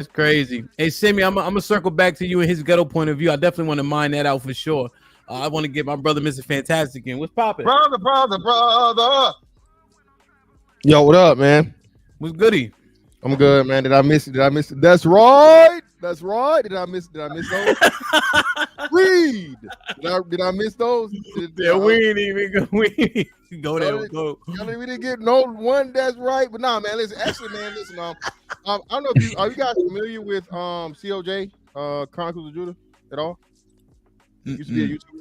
That's crazy. Hey, Sammy, I'm gonna circle back to you and his ghetto point of view. I definitely want to mine that out for sure. I want to get my brother, Mr. Fantastic, in. What's popping? Brother. Yo, what up, man? What's goody? I'm good, man. Did I miss it? That's right. Did I miss those? Read. Did I miss those? Yeah, we ain't even go there. Go. We didn't get no one. That's right. But nah, man. Listen. I don't know if you guys familiar with COJ Chronicles of Judah at all? Used to be a YouTuber.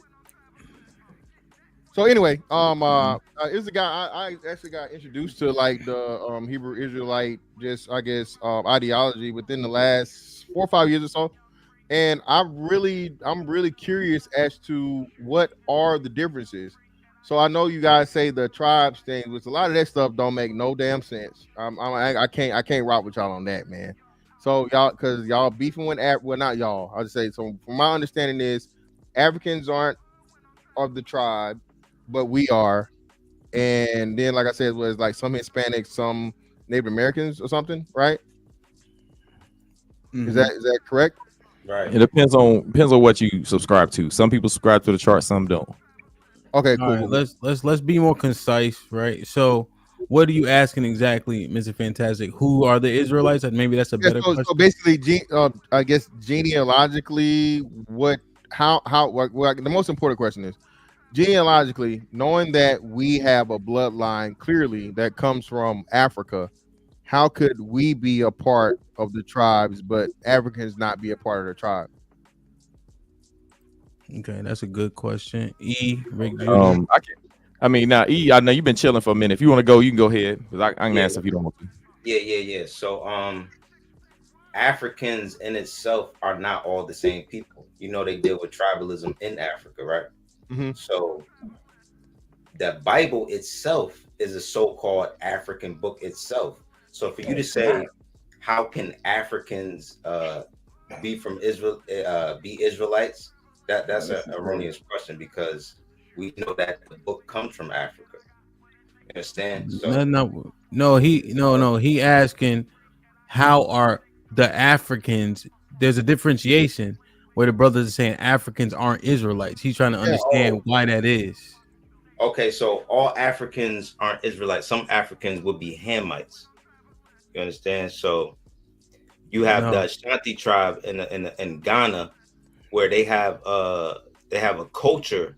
So anyway, it was a guy I actually got introduced to, like the Hebrew Israelite, just I guess ideology within the last 4 or 5 years or so, and I'm really curious as to what are the differences. So I know you guys say the tribes thing, which a lot of that stuff don't make no damn sense. I can't rock with y'all on that, man. So y'all beefing with not y'all. I'll just say, so from my understanding is Africans aren't of the tribe, but we are. And then, like I said, it was like some Hispanics, some Native Americans or something, right? Mm-hmm. Is that correct? Right. It depends on what you subscribe to. Some people subscribe to the chart, some don't. Okay, cool. Right, let's be more concise, right? So what are you asking exactly, Mr. Fantastic? Who are the Israelites? And maybe that's a better question. So basically, I guess genealogically, the most important question is, genealogically, knowing that we have a bloodline clearly that comes from Africa, how could we be a part of the tribes, but Africans not be a part of the tribe? Okay, that's a good question. Rick Jr. I know you've been chilling for a minute. If you want to go, you can go ahead. I can answer if you don't want to. Yeah. So, Africans in itself are not all the same people. You know, they deal with tribalism in Africa, right? Mm-hmm. So the Bible itself is a so-called African book itself. So for you to say, how can Africans be from Israel, be Israelites? That's an erroneous question, because we know that the book comes from Africa. You understand? So, He asking, how are the Africans? There's a differentiation where the brothers are saying Africans aren't Israelites. He's trying to understand why that is. Okay, so all Africans aren't Israelites. Some Africans would be Hamites. You understand? So you have the Ashanti tribe in Ghana, where they have a culture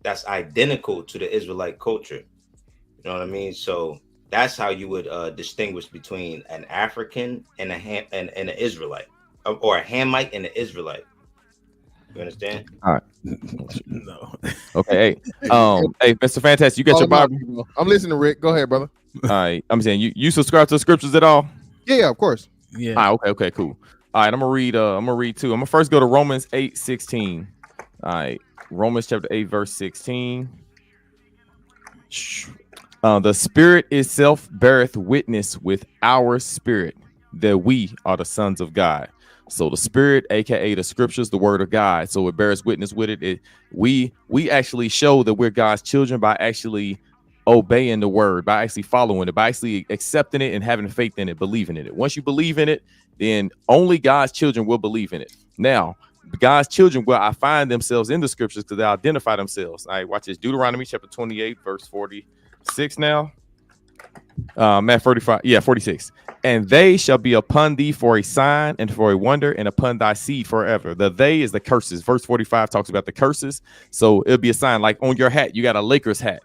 that's identical to the Israelite culture. You know what I mean? So that's how you would distinguish between an African and an Israelite, or a Hamite and an Israelite. You understand? All right. No. Okay. Hey, Mr. Fantastic, you got your Bible? I'm listening, Rick. Go ahead, brother. All right. I'm saying you subscribe to the scriptures at all? Yeah, of course. Yeah. All right, okay, cool. All right, I'm gonna read too. I'm gonna first go to Romans 8:16. All right, Romans chapter 8, verse 16. The Spirit itself beareth witness with our spirit that we are the sons of God. So the Spirit, aka the scriptures, the word of God. So it bears witness with it. We actually show that we're God's children by actually obeying the word, by actually following it, by actually accepting it and having faith in it, believing in it. Once you believe in it, then only God's children will believe in it. Now, God's children will find themselves in the scriptures because they identify themselves. All right, watch this. Deuteronomy chapter 28, verse 46 now. Matt 45, 46. And they shall be upon thee for a sign and for a wonder, and upon thy seed forever. The they is the curses. Verse 45 talks about the curses. So it'll be a sign, like on your hat, you got a Lakers hat.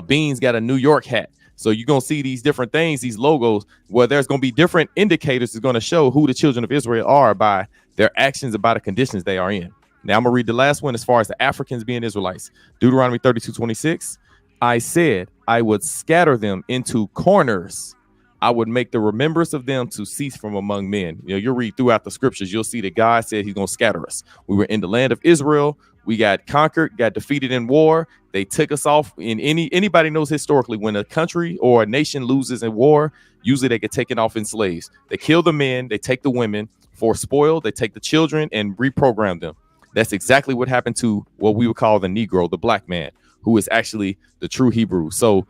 Beans got a New York hat. So you're going to see these different things, these logos, where there's going to be different indicators that's going to show who the children of Israel are by their actions and by the conditions they are in. Now I'm going to read the last one as far as the Africans being Israelites. Deuteronomy 32:26. I said, I would scatter them into corners. I would make the remembrance of them to cease from among men. You know, you'll read throughout the scriptures. You'll see that God said he's going to scatter us. We were in the land of Israel. We got conquered, got defeated in war. They took us off. In anybody knows historically, when a country or a nation loses in war, usually they get taken off in slaves. They kill the men, they take the women for spoil, they take the children and reprogram them. That's exactly what happened to what we would call the Negro, the black man, who is actually the true Hebrew. So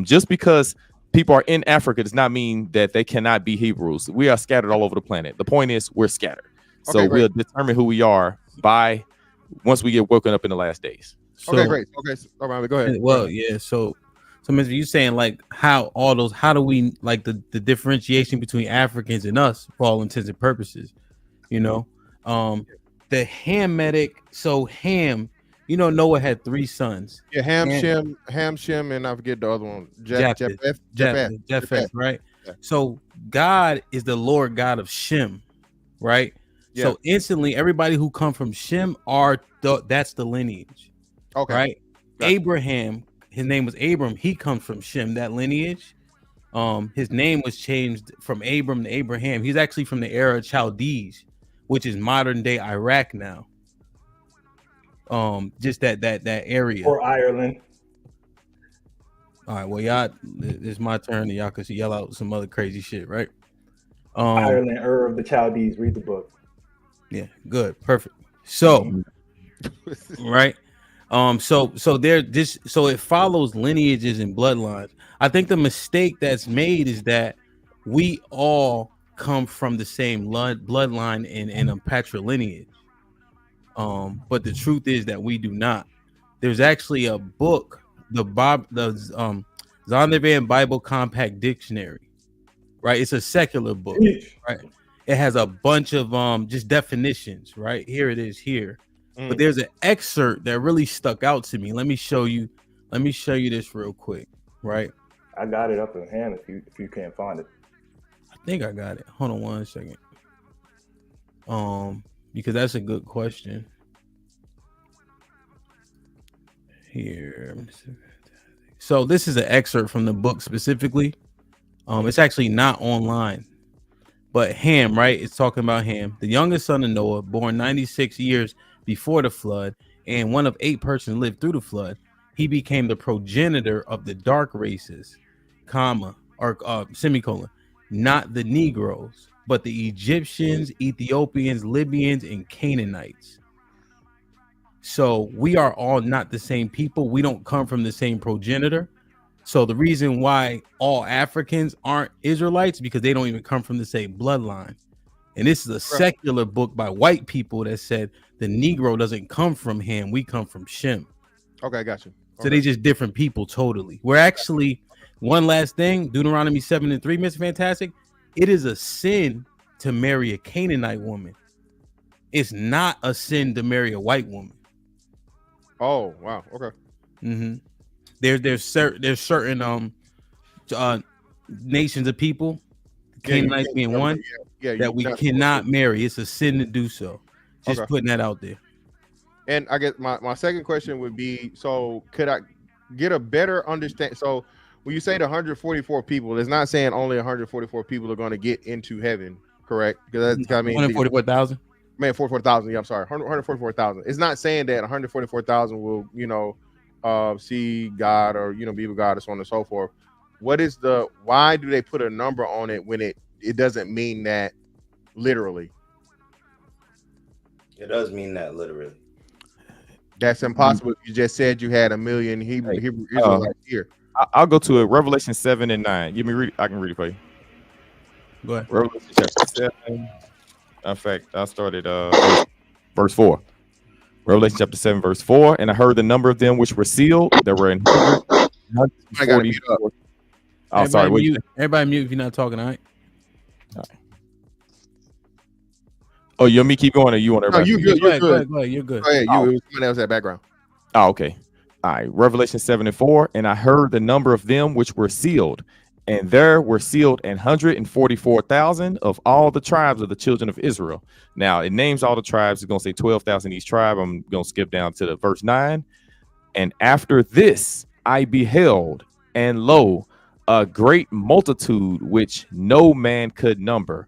just because people are in Africa does not mean that they cannot be Hebrews. We are scattered all over the planet. The point is we're scattered. So we'll determine who we are by once we get woken up in the last days. So, okay, great. Okay, all right, go ahead. Well, yeah. So Mr. you saying like how do we like the differentiation between Africans and us for all intents and purposes? You know, the Hamitic. So Ham, you know, Noah had 3 sons. Yeah, Ham, Shem, and I forget the other one. Japheth, right? Yeah. So God is the Lord God of Shem, right? Yeah. So instantly, everybody who come from Shem that's the lineage. Okay. Right. Gotcha. Abraham, his name was Abram. He comes from Shem, that lineage. His name was changed from Abram to Abraham. He's actually from the era of Chaldees, which is modern day Iraq now. Just that area. Or Ireland. All right. Well, y'all, it's my turn, and y'all can yell out some other crazy shit, right? Ireland, of the Chaldees. Read the book. Yeah. Good. Perfect. So, right. So it follows lineages and bloodlines. I think the mistake that's made is that we all come from the same bloodline and a patrilineage. But the truth is that we do not. There's actually a book, the Zondervan Bible Compact Dictionary, right? It's a secular book, right? It has a bunch of just definitions, right? Here it is here. But there's an excerpt that really stuck out to me. Let me show you this real quick, right? I got it up in hand if you can't find it. I think I got it. Hold on 1 second. Because that's a good question. Here. So this is an excerpt from the book specifically. It's actually not online. But Ham, right? It's talking about Ham, the youngest son of Noah, born 96 years before the flood, and one of 8 persons lived through the flood. He became the progenitor of the dark races, semicolon, not the Negroes, but the Egyptians, Ethiopians, Libyans, and Canaanites. So we are all not the same people. We don't come from the same progenitor. So the reason why all Africans aren't Israelites because they don't even come from the same bloodline. And this is a secular book by white people that said the Negro doesn't come from Ham. We come from Shem. Okay, got you. So they just different people totally. We're actually, one last thing, Deuteronomy 7:3, Mr. Fantastic. It is a sin to marry a Canaanite woman. It's not a sin to marry a white woman. Oh, wow. Okay. Mm-hmm. There's certain nations of people, Canaanites being one, that we cannot marry. It's a sin to do so. Just putting that out there. And I guess my second question would be, so could I get a better understanding? So when you say the 144 people, it's not saying only 144 people are going to get into heaven, correct? Because that's, I mean, 144,000. Man, 44,000. Yeah, I'm sorry, 144,000. It's not saying that 144,000 will, see God or be with God, and so on and so forth. Why do they put a number on it when it doesn't mean that literally? It does mean that literally. That's impossible. If you just said you had 1 million Hebrew Israelites here. I'll go to it. Revelation 7 and 9. Give me read. I can read it for you. Go ahead. Revelation chapter 7. In fact, I started verse 4. Revelation chapter 7, verse 4. And I heard the number of them which were sealed. There were 140. Oh, sorry. Everybody mute if you're not talking. All right. Oh, you want me to keep going, or you want everybody? No, you good. You're good. Go ahead. You're good. Go ahead. It was somebody else in that background. Oh, okay. All right. Revelation 7 and 4. And I heard the number of them which were sealed. And there were sealed 144,000 of all the tribes of the children of Israel. Now, it names all the tribes. It's going to say 12,000 each tribe. I'm going to skip down to the verse 9. And after this, I beheld, and lo, a great multitude which no man could number,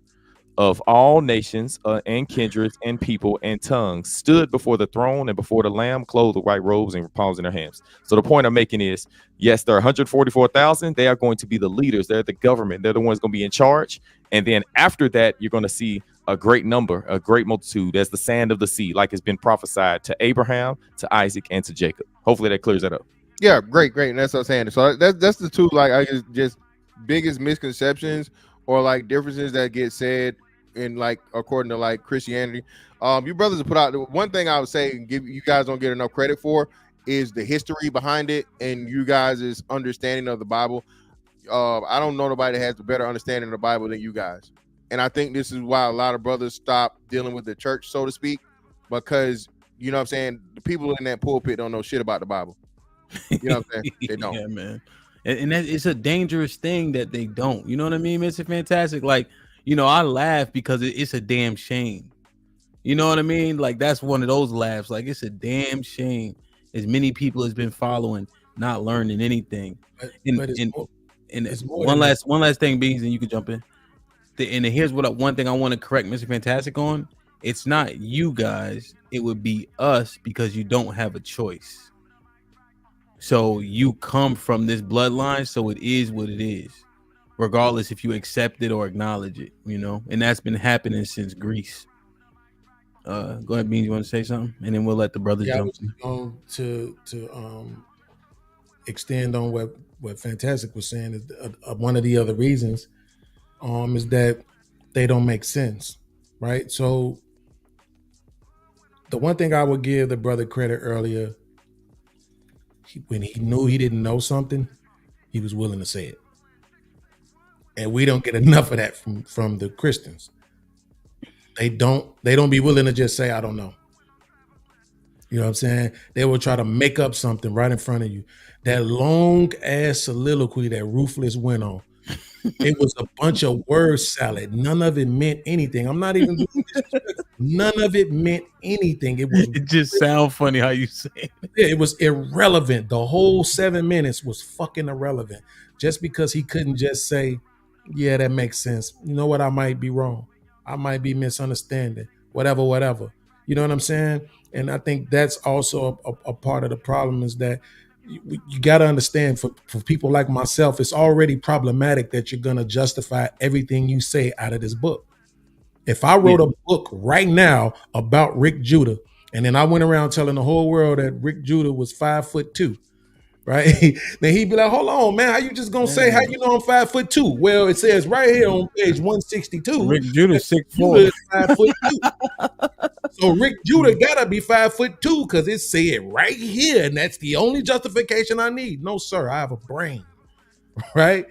of all nations and kindreds and people and tongues, stood before the throne and before the Lamb, clothed with white robes and palms in their hands. So the point I'm making is, yes, there are 144,000. They are going to be the leaders. They're the government. They're the ones going to be in charge. And then after that, you're going to see a great number, a great multitude, as the sand of the sea, like it's been prophesied to Abraham, to Isaac, and to Jacob. Hopefully that clears that up. Yeah, great. And that's what I'm saying. So that's the two. Like, I just biggest misconceptions or like differences that get said in like according to like Christianity. You brothers have put out one thing I would say and give you guys don't get enough credit for is the history behind it and you guys' understanding of the Bible. I don't know nobody that has a better understanding of the Bible than you guys. And I think this is why a lot of brothers stop dealing with the church, so to speak, because you know what I'm saying, the people in that pulpit don't know shit about the Bible. You know what I'm saying? They don't. Yeah, man. And that, it's a dangerous thing that they don't. You know what I mean, Mr. Fantastic? Like, you know, I laugh because it's a damn shame. You know what I mean? Like, that's one of those laughs. Like, it's a damn shame. As many people has been following, not learning anything. And one last thing, Beans, and you can jump in. And here's one thing I want to correct Mr. Fantastic on. It's not you guys. It would be us because you don't have a choice. So you come from this bloodline, so it is what it is, regardless if you accept it or acknowledge it, you know. And that's been happening since Greece. Go ahead, Beans. You want to say something, and then we'll let the brothers jump. I was going to extend on what Fantastic was saying. Is one of the other reasons is that they don't make sense, right? So the one thing I would give the brother credit earlier, when he knew he didn't know something, he was willing to say it. And we don't get enough of that from the Christians. They don't be willing to just say, I don't know. You know what I'm saying? They will try to make up something right in front of you. That long ass soliloquy that Ruthless went on. It was a bunch of word salad. None of it meant anything. I'm not even doing this. None of it meant anything. It just sounds funny how you say it. Yeah, it was irrelevant. The whole 7 minutes was fucking irrelevant. Just because he couldn't just say, yeah, that makes sense. You know what? I might be wrong. I might be misunderstanding. Whatever. You know what I'm saying? And I think that's also a part of the problem is that you got to understand for people like myself, it's already problematic that you're going to justify everything you say out of this book. If I wrote a book right now about Rick Judah, and then I went around telling the whole world that Rick Judah was 5'2", right? Then he'd be like, hold on, man, how you just going to say how you know I'm 5'2"? Well, it says right here on page 162. Rick Judah 6'4". 5'2". So Rick Judah gotta be 5'2" because it said right here, and that's the only justification I need. No, sir, I have a brain, right?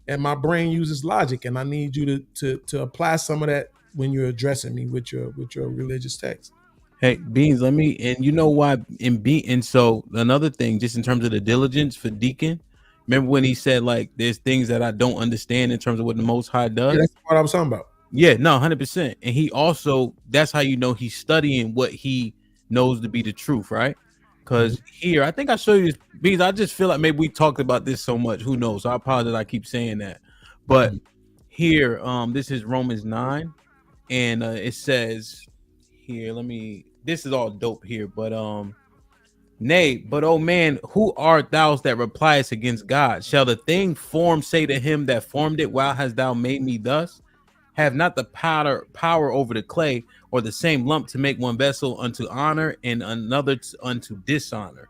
And my brain uses logic, and I need you to apply some of that when you're addressing me with your religious text. Hey, Beans, and you know why and so another thing, just in terms of the diligence for Deacon, remember when he said like there's things that I don't understand in terms of what the Most High does? Yeah, that's what I was talking about. Yeah, no, 100%. And he also, that's how you know he's studying what he knows to be the truth, right? Because here, I think I showed you this, because I just feel like maybe we talked about this so much. Who knows? I apologize, I keep saying that. But here, this is Romans 9, and it says here, this is all dope here, but nay, but oh man, who art thou that repliest against God? Shall the thing formed say to him that formed it, why hast thou made me thus? Have not the power over the clay, or the same lump to make one vessel unto honor and another unto dishonor,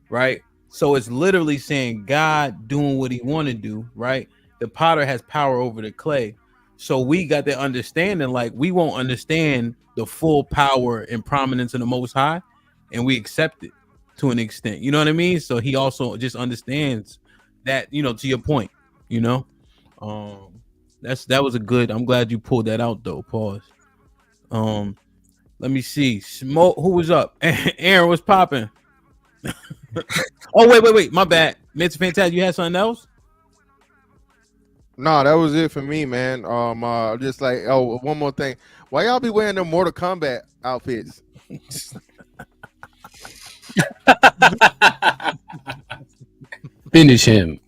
right? So it's literally saying God doing what he want to do, right? The potter has power over the clay. So we got that understanding, like we won't understand the full power and prominence of the Most High, and we accept it to an extent. You know what I mean? So he also just understands that, you know, to your point, you know. That was a good. I'm glad you pulled that out though. Pause. Let me see. Smoke. Who was up? Aaron was popping. Oh wait. My bad. Mr. Fantastic, you had something else? No, that was it for me, man. Just like one more thing. Why y'all be wearing them Mortal Kombat outfits? Finish him.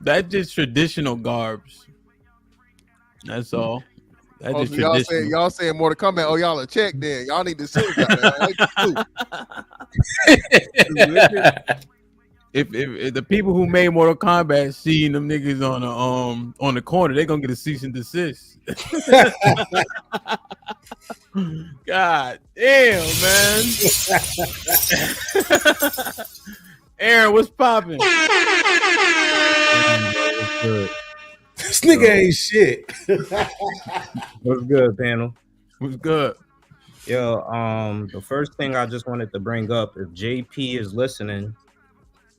That's just traditional garbs. That's all. That's just so y'all saying Mortal Kombat. Oh, y'all a check then. Y'all need to sue. If the people who made Mortal Kombat seeing them niggas on the corner, they're gonna get a cease and desist. God damn, man. Aaron, what's popping? This nigga ain't shit. What's good, panel? What's good? Yo, the first thing I just wanted to bring up, if JP is listening,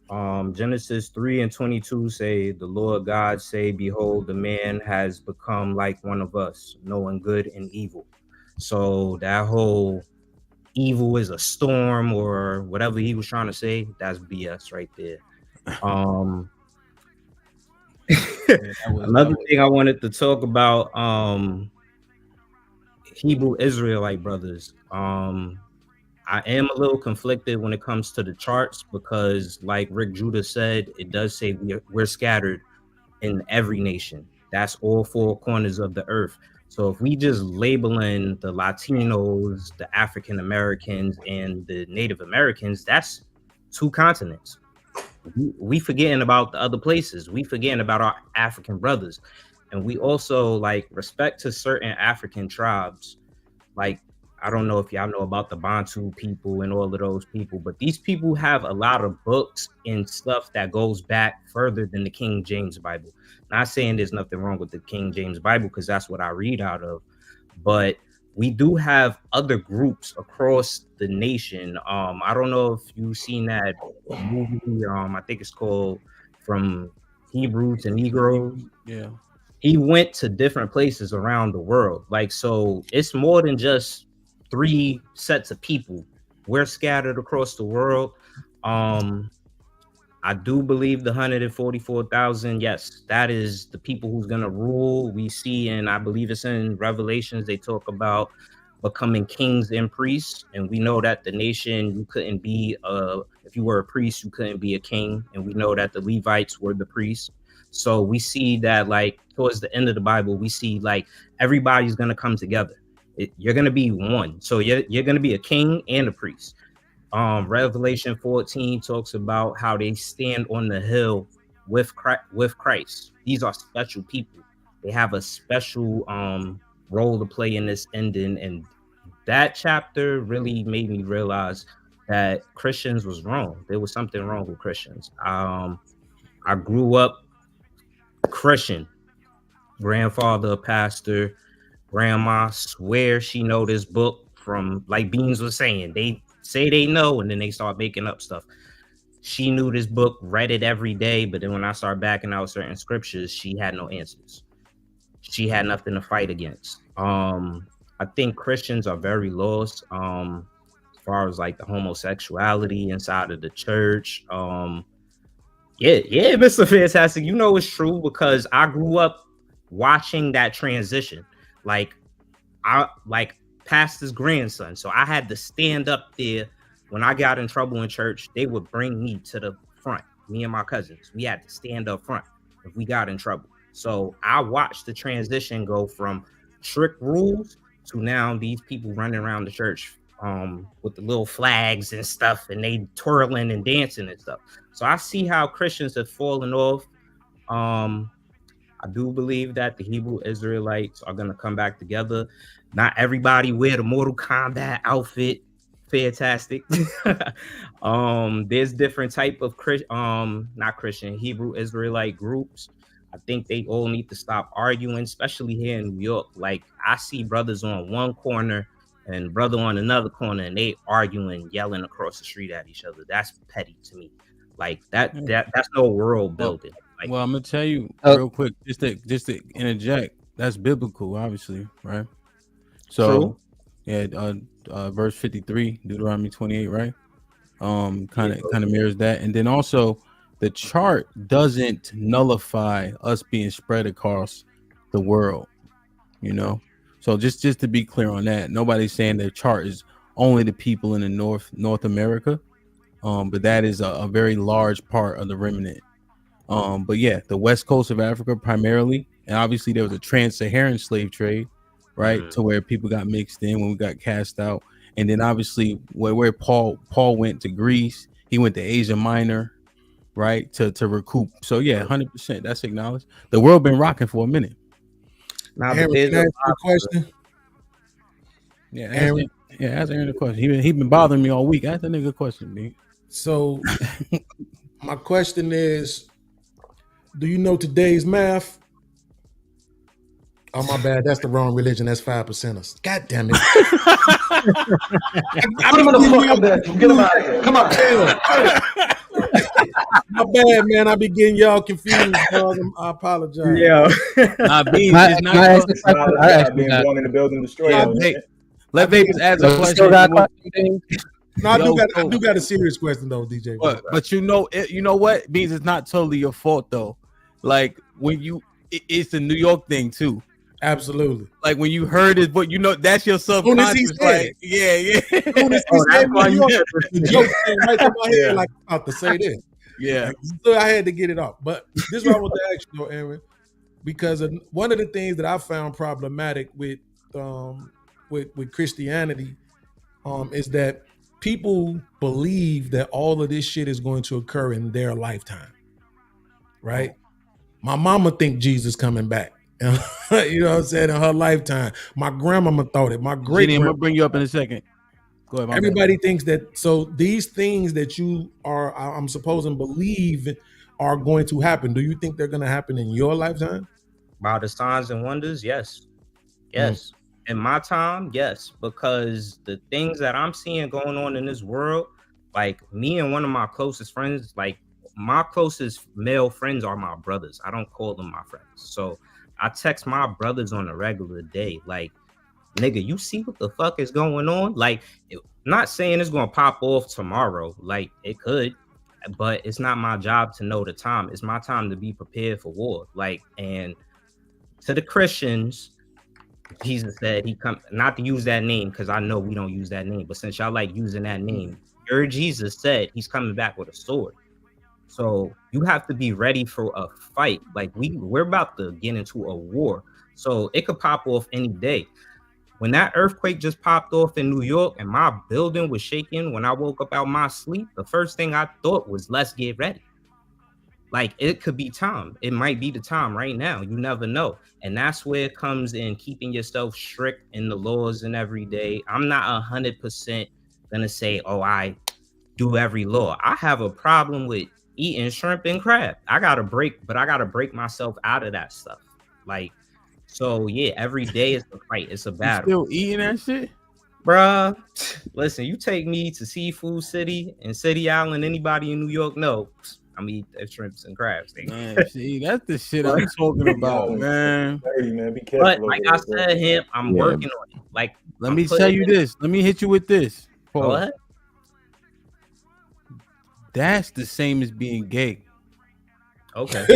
Genesis 3:22 say, the Lord God say, behold, the man has become like one of us, knowing good and evil. So that whole evil is a storm or whatever he was trying to say, that's BS right there. Another thing I wanted to talk about, Hebrew Israelite brothers. I am a little conflicted when it comes to the charts because, like Rick Judah said, it does say we're scattered in every nation. That's all four corners of the earth. So if we just labeling the Latinos, the African Americans, and the Native Americans, that's two continents. We forgetting about the other places. We forgetting about our African brothers. And we also, like, respect to certain African tribes. Like, I don't know if y'all know about the Bantu people and all of those people, but these people have a lot of books and stuff that goes back further than the King James Bible. Not saying there's nothing wrong with the King James Bible, because that's what I read out of, but we do have other groups across the nation. I don't know if you've seen that movie. I think it's called From Hebrew to Negro. Yeah. He went to different places around the world. Like, so it's more than just 3 sets of people. We're scattered across the world. I do believe the 144,000, yes, that is the people who's going to rule. We see, and I believe it's in Revelations, they talk about becoming kings and priests. And we know that the nation, you couldn't be, if you were a priest, you couldn't be a king. And we know that the Levites were the priests. So we see that, like, towards the end of the Bible, we see like everybody's going to come together. You're going to be one. So you're going to be a king and a priest. Revelation 14 talks about how they stand on the hill with Christ. These are special people. They have a special role to play in this ending. And that chapter really made me realize that Christians was wrong. There was something wrong with Christians. I grew up Christian. Grandfather, a pastor. Grandma swear she know this book from, like Beans was saying, they say they know and then they start making up stuff. She knew this book, read it every day, but then when I started backing out certain scriptures, she had no answers. She had nothing to fight against. I think Christians are very lost as far as like the homosexuality inside of the church. Yeah, Mr. Fantastic, you know it's true because I grew up watching that transition. Like, I like pastor's grandson, so I had to stand up there when I got in trouble in church. They would bring me to the front. Me and my cousins, we had to stand up front if we got in trouble. So I watched the transition go from strict rules to now these people running around the church with the little flags and stuff, and they twirling and dancing and stuff. So I see how Christians have fallen off. I do believe that the Hebrew Israelites are going to come back together. Not everybody wear the Mortal Kombat outfit. Fantastic. There's different type of not Christian, Hebrew Israelite groups. I think they all need to stop arguing, especially here in New York. Like, I see brothers on one corner and brother on another corner, and they arguing, yelling across the street at each other. That's petty to me. Like, that's no world building. Like, well, I'm gonna tell you real quick, just to interject. That's biblical, obviously, right? So, yeah, verse 53, Deuteronomy 28, right? Kind of mirrors that, and then also the chart doesn't nullify us being spread across the world, you know. So just to be clear on that, nobody's saying the chart is only the people in the North America, but that is a very large part of the remnant. But yeah, the west coast of Africa primarily, and obviously there was a trans-Saharan slave trade, right, to where people got mixed in when we got cast out, and then obviously where Paul went to Greece, he went to Asia Minor, right, to recoup. So yeah, 100%, that's acknowledged. The world been rocking for a minute. Now, can I ask you a question? Yeah, ask Aaron the question. He been bothering me all week. Ask that nigga a question, man. So my question is, do you know today's math? Oh, my bad. That's the wrong religion. That's 5%ers. God damn it. Put him in the fuck up there. Get him out of here. Come on. My bad, man. I be getting y'all confused, dog. I apologize. Yeah. Being born in the building destroyer. Let Vapors ask a question. No, I do got a serious question though, DJ. But you know what? Beans, it's not totally your fault though. Like when it's the New York thing too. Absolutely. Like when you heard it, but you know that's your subconscious. Like, yeah. The joke came right to my head, like I'm about to say this. Yeah. So I had to get it off. But this is what I want to ask you, though, Aaron, because one of the things that I found problematic with Christianity is that people believe that all of this shit is going to occur in their lifetime, right? My mama think Jesus coming back. You know what I'm saying? In her lifetime. My grandmama thought it. My great I'm gonna bring you up in a second. Go ahead. Everybody thinks that. So these things that you are, I'm supposing, believe are going to happen. Do you think they're going to happen in your lifetime? By the signs and wonders, yes. In my time, yes, because the things that I'm seeing going on in this world, like me and one of my closest friends, like my closest male friends are my brothers. I don't call them my friends. So I text my brothers on a regular day, like, nigga, you see what the fuck is going on? Like, not saying it's gonna pop off tomorrow, like it could, but it's not my job to know the time. It's my time to be prepared for war. Like, and to the Christians, Jesus said he come, not to use that name because I know we don't use that name, but since y'all like using that name, your Jesus said he's coming back with a sword. So you have to be ready for a fight. Like we're about to get into a war. So it could pop off any day. When that earthquake just popped off in New York and my building was shaking when I woke up out my sleep, the first thing I thought was, let's get ready. Like it could be time. It might be the time right now. You never know. And that's where it comes in, keeping yourself strict in the laws and every day. I'm not 100% gonna say, oh, I do every law. I have a problem with eating shrimp and crab. I gotta break myself out of that stuff. Like, so yeah, every day is a fight. It's a battle. You still eating that shit? Bruh, listen, you take me to Seafood City and City Island, anybody in New York know I'm eating shrimps and crabs. Man, see, that's the shit I'm talking about, man. Hey, man, be careful. But like I said, I'm working on it. Like, let me tell you this. Let me hit you with this. Go ahead. That's the same as being gay. Okay.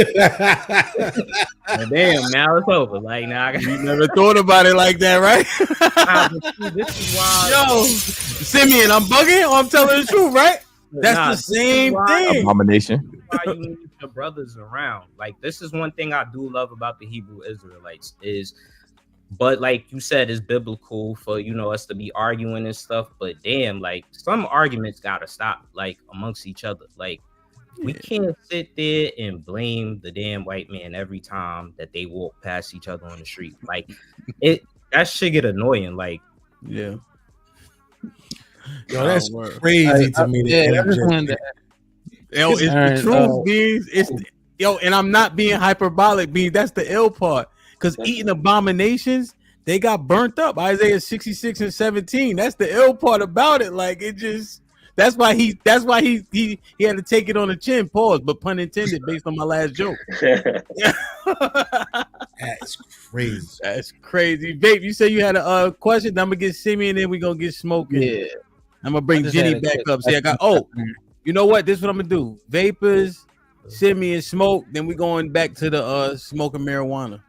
Damn, now it's over. Like now, you never thought about it like that, right? This is why. Yo, Simeon, I'm bugging or I'm telling the truth, right? That's the same thing. Abomination. Why you need your brothers around? Like this is one thing I do love about the Hebrew Israelites is. But like you said, it's biblical for, us to be arguing and stuff. But damn, like some arguments gotta stop, like amongst each other. Like we can't sit there and blame the damn white man every time that they walk past each other on the street. Like that shit get annoying. Like, yeah. Yo, that's crazy to me. Yo, it's the truth, Beans. And I'm not being hyperbolic, Beans. That's the ill part. Because eating abominations, they got burnt up. Isaiah 66 and 17. That's the ill part about it. Like it just, that's why he had to take it on the chin. Pause, but pun intended, based on my last joke. That's crazy. That's crazy. Babe, you said you had a question. I'm gonna get Simeon, and then we're gonna get smoking. Yeah. I'm gonna bring Jenny back up. See, you know what? This is what I'm gonna do. Vapors, Simeon, smoke. Then we going back to the smoking marijuana.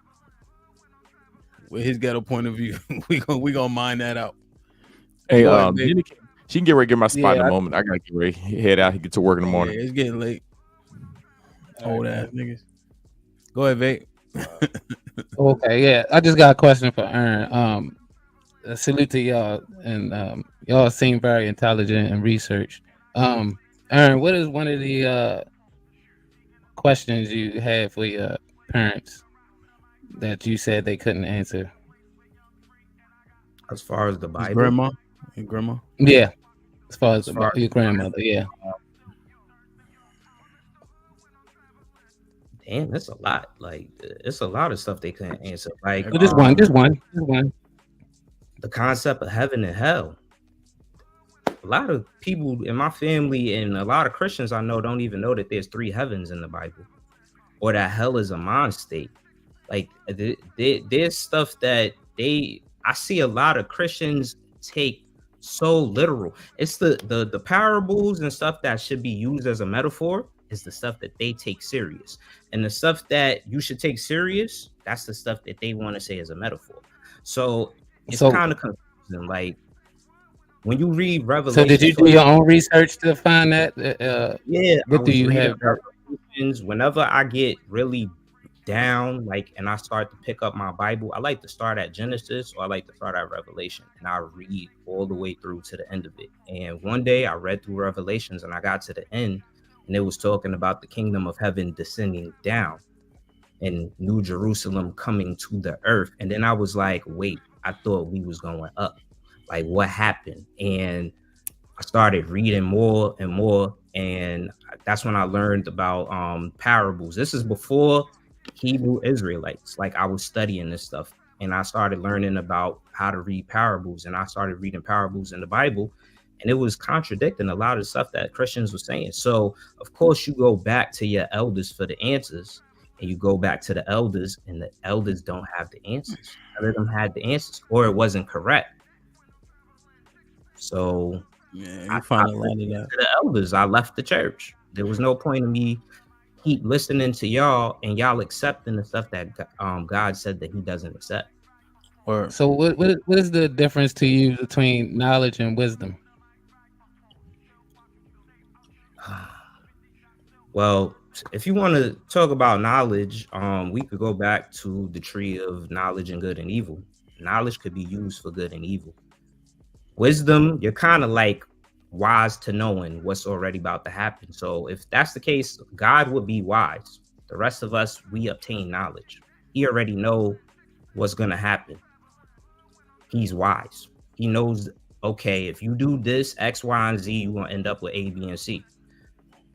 With his ghetto point of view, we gonna mine that out. Hey, Jenny, she can get ready to get my spot in a moment. I gotta get ready, head out, get to work in the morning. Yeah, it's getting late. Old ass niggas. Go ahead, Vape. Okay, yeah. I just got a question for Aaron. Salute to y'all, and y'all seem very intelligent and researched. Aaron, what is one of the questions you had for your parents that you said they couldn't answer? As far as the Bible, Your grandma? Yeah, as far as your grandmother, yeah. Damn, that's a lot. Like, it's a lot of stuff they couldn't answer. Like, Well, just one. the concept of heaven and hell. A lot of people in my family and a lot of Christians I know don't even know that there's 3 heavens in the Bible, or that hell is a mind state. Like, there's stuff that I see a lot of Christians take so literal. It's the parables and stuff that should be used as a metaphor is the stuff that they take serious, and the stuff that you should take serious, that's the stuff that they want to say as a metaphor. So it's kind of confusing. Like, when you read Revelation. So did you do your own research to find that? Yeah. What do you have? Whenever I get really down, like, and I start to pick up my Bible, I like to start at Genesis or I like to start at Revelation, and I read all the way through to the end of it. And one day I read through Revelations and I got to the end, and it was talking about the kingdom of heaven descending down and New Jerusalem coming to the earth. And then I was like, wait, I thought we was going up. Like, what happened? And I started reading more and more, and that's when I learned about parables. This is before Hebrew Israelites. Like, I was studying this stuff, and I started learning about how to read parables, and I started reading parables in the Bible, and it was contradicting a lot of the stuff that Christians were saying. So, of course, you go back to your elders for the answers, and you go back to the elders, and the elders don't have the answers. None of them had the answers, or it wasn't correct. So I find a lot of that. To the elders, I left the church. There was no point in me keep listening to y'all and y'all accepting the stuff that God said that He doesn't accept. So what is the difference to you between knowledge and wisdom? Well, if you want to talk about knowledge, we could go back to the tree of knowledge and good and evil. Knowledge could be used for good and evil. Wisdom, you're kind of like wise to knowing what's already about to happen. So if that's the case, God would be wise. The rest of us, we obtain knowledge. He already know what's going to happen. He's wise. He knows, okay, if you do this, X, Y, and Z, you're going to end up with A, B, and C.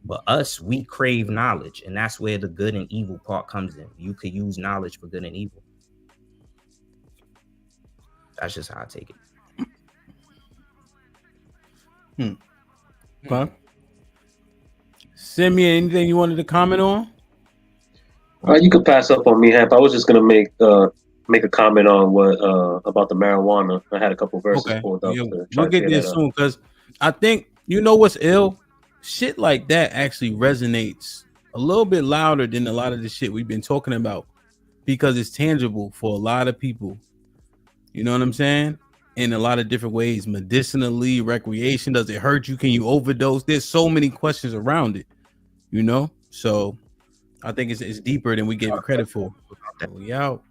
But us, we crave knowledge. And that's where the good and evil part comes in. You could use knowledge for good and evil. That's just how I take it. Okay. Simeon, anything you wanted to comment on? You could pass up on me, Hap. I was just gonna make a comment on what about the marijuana. I had a couple verses pulled up. We'll get there soon, because I think you know what's ill. Shit like that actually resonates a little bit louder than a lot of the shit we've been talking about, because it's tangible for a lot of people. You know what I'm saying? In a lot of different ways, medicinally, recreation. Does it hurt you? Can you overdose? There's so many questions around it, you know? So I think it's deeper than we give it credit for. We out.